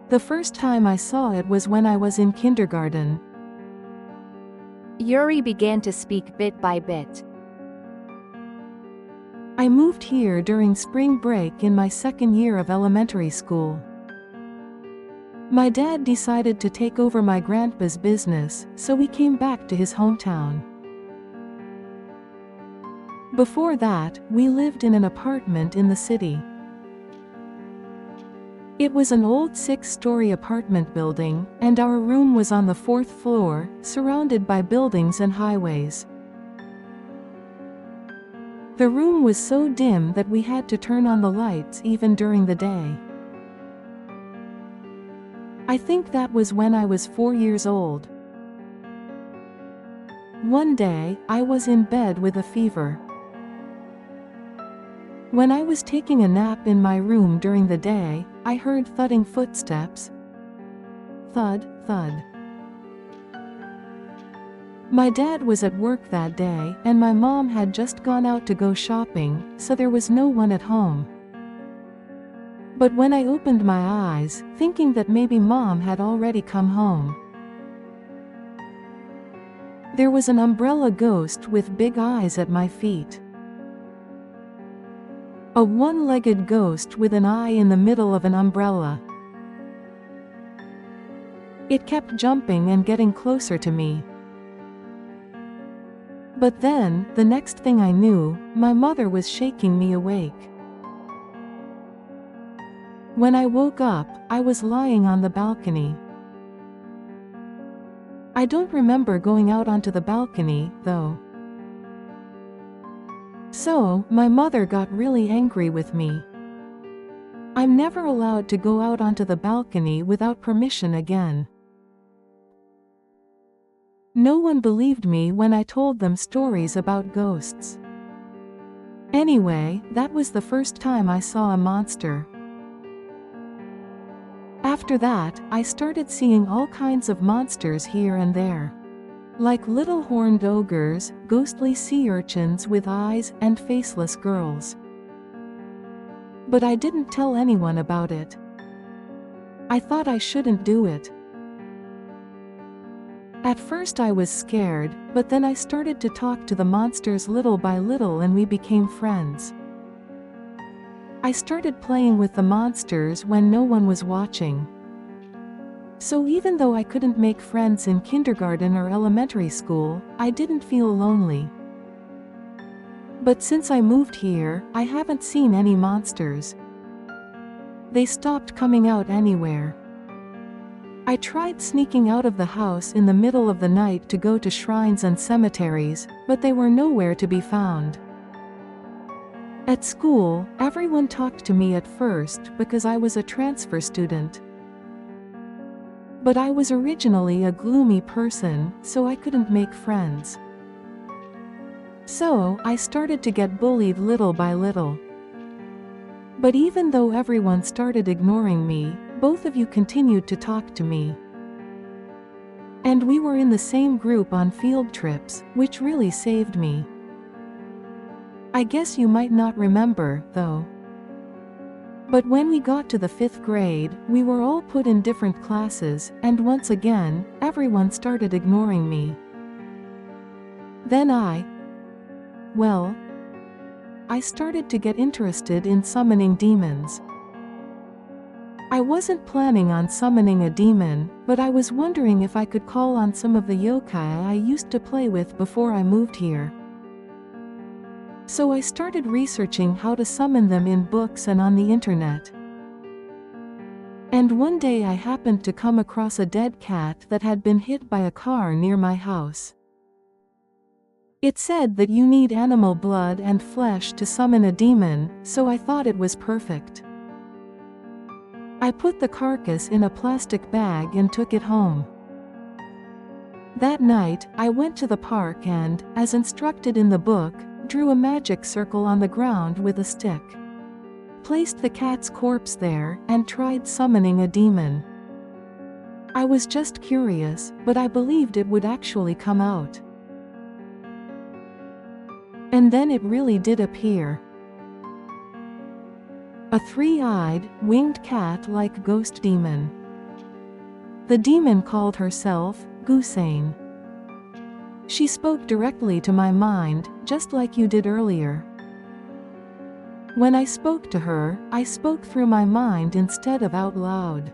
The first time I saw it was when I was in kindergarten. Yuri began to speak bit by bit. I moved here during spring break in my second year of elementary school. My dad decided to take over my grandpa's business, so we came back to his hometown. Before that, we lived in an apartment in the city. It was an old 6-story apartment building, and our room was on the 4th floor, surrounded by buildings and highways. The room was so dim that we had to turn on the lights even during the day. I think that was when I was 4 years old. One day, I was in bed with a fever. When I was taking a nap in my room during the day, I heard thudding footsteps. Thud, thud. My dad was at work that day, and my mom had just gone out to go shopping, so there was no one at home. But when I opened my eyes, thinking that maybe Mom had already come home, there was an umbrella ghost with big eyes at my feet. A one-legged ghost with an eye in the middle of an umbrella. It kept jumping and getting closer to me. But then, the next thing I knew, my mother was shaking me awake. When I woke up, I was lying on the balcony. I don't remember going out onto the balcony, though. So, my mother got really angry with me. I'm never allowed to go out onto the balcony without permission again. No one believed me when I told them stories about ghosts. Anyway, that was the first time I saw a monster. After that, I started seeing all kinds of monsters here and there. Like little horned ogres, ghostly sea urchins with eyes, and faceless girls. But I didn't tell anyone about it. I thought I shouldn't do it. At first I was scared, but then I started to talk to the monsters little by little and we became friends. I started playing with the monsters when no one was watching. So even though I couldn't make friends in kindergarten or elementary school, I didn't feel lonely. But since I moved here, I haven't seen any monsters. They stopped coming out anywhere. I tried sneaking out of the house in the middle of the night to go to shrines and cemeteries, but they were nowhere to be found. At school, everyone talked to me at first because I was a transfer student. But I was originally a gloomy person, so I couldn't make friends. So, I started to get bullied little by little. But even though everyone started ignoring me, both of you continued to talk to me. And we were in the same group on field trips, which really saved me. I guess you might not remember, though. But when we got to the 5th grade, we were all put in different classes, and once again, everyone started ignoring me. Then I started to get interested in summoning demons. I wasn't planning on summoning a demon, but I was wondering if I could call on some of the yokai I used to play with before I moved here. So I started researching how to summon them in books and on the internet. And one day I happened to come across a dead cat that had been hit by a car near my house. It said that you need animal blood and flesh to summon a demon, so I thought it was perfect. I put the carcass in a plastic bag and took it home. That night, I went to the park and, as instructed in the book, drew a magic circle on the ground with a stick. Placed the cat's corpse there, and tried summoning a demon. I was just curious, but I believed it would actually come out. And then it really did appear. A 3-eyed, winged cat-like ghost demon. The demon called herself Gusane. She spoke directly to my mind, just like you did earlier. When I spoke to her, I spoke through my mind instead of out loud.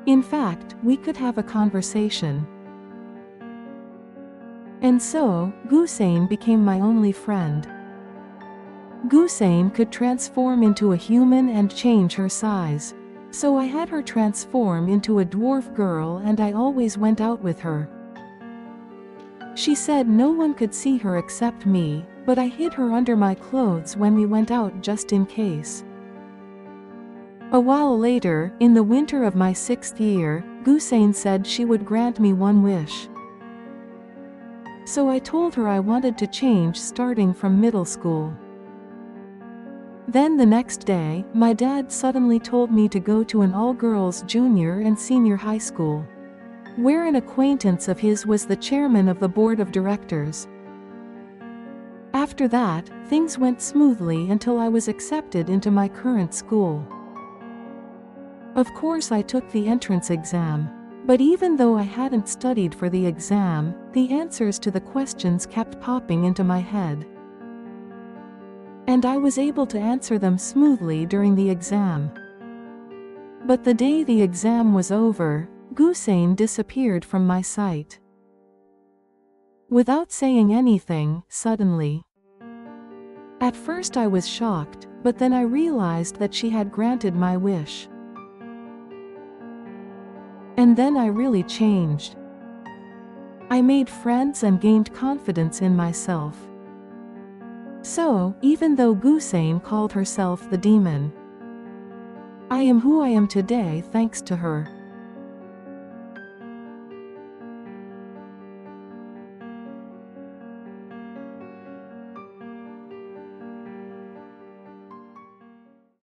In fact, we could have a conversation. And so, Gusane became my only friend. Gusane could transform into a human and change her size. So I had her transform into a dwarf girl and I always went out with her. She said no one could see her except me, but I hid her under my clothes when we went out just in case. A while later, in the winter of my 6th year, Gusane said she would grant me one wish. So I told her I wanted to change starting from middle school. Then the next day, my dad suddenly told me to go to an all-girls junior and senior high school, where an acquaintance of his was the chairman of the board of directors. After that, things went smoothly until I was accepted into my current school. Of course I took the entrance exam, but even though I hadn't studied for the exam, the answers to the questions kept popping into my head. And I was able to answer them smoothly during the exam. But the day the exam was over, Gusane disappeared from my sight. Without saying anything, suddenly. At first I was shocked, but then I realized that she had granted my wish. And then I really changed. I made friends and gained confidence in myself. So, even though Gusane called herself the demon, I am who I am today thanks to her.